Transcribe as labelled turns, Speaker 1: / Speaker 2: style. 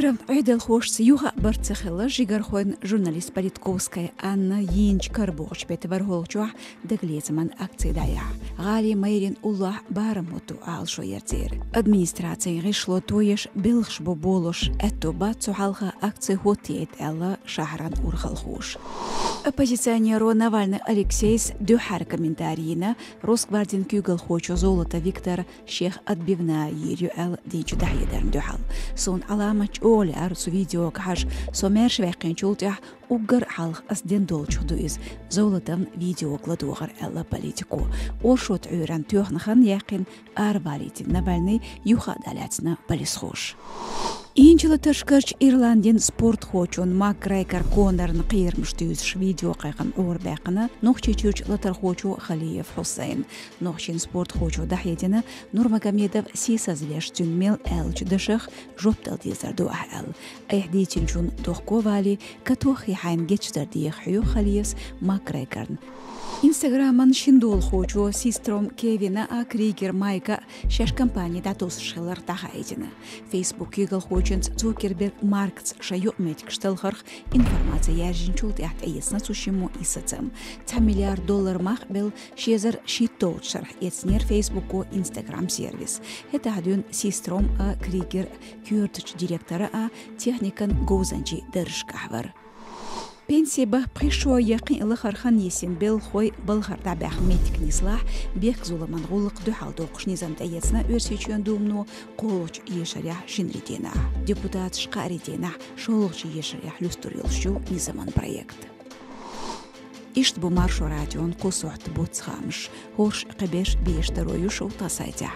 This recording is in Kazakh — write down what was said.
Speaker 1: Эфира عيد الخوش سيوها برتخلا جيجر خوين جورناليست بوليتковская Анна Йинч Карбош بيتبر هولجوح دقليزمن акции دايع غالي ميرين الله بارموتو آل شو يرتير администрация غيشلو تويش بلخش ببولوش اتو باتسو حالها акции هوتيت эла شهران урхалхуш Оппозиционеру Навальный Алексейс дюхар комментарийна Росгвардин Кюгл хочу золото Виктор Шех отбивна ерю эл дичу дахидерн дюхал. Сон аламач оли арсу видео каш сомерш векин чултях угар халх асден долчу дуиз золотом видео кладугар элла политику. Ошот үйран тюхнахан яқин арвалитин Навальный юха даляцна полисхош. Инчила ташкарч Ирландин спорт хочун Макгрегор Конорн қиырмыш түйіз видео қайған ор бәқіні нұқчы чүрч латар хочу Халиев Хусейн. Нұқчин спорт хочу дахедіні Нурмагомедов сисазлеш түнмел әлчі дышық жоптал дезарду әл. Әйхдейтін чун тоқко вали катух яхайн гечтар дейх хью Халиевс Макгрегорн. Инстаграман шиндол хочу систром Кевина Кригер Майка шеш компания датус шылар тахайдина. Фейсбук югал хоченц Цукерберг Маркс шаю метик шталхарх информация яжин чулт яхт айесна сушиму исацам. $10 миллиард мах бел шезер шитот шарх эцнер Фейсбуку Инстаграм сервис. Это адюн систром Кригер Кюртч директора техникан Гоузанчи Дершкахвар. Пенсия бах пришо яқин лахархан есен бел хой балхарда бах метик нислах бех зуламан гулық духал доқш низам таецна өрсечен думну қолуч ешаря шинритена. Депутат шқаритена шолуч ешаря люстурилшу низаман проект. Ишт бу маршо радион кусухт буцхамш хорш қабеш бештароюшу тасайдя.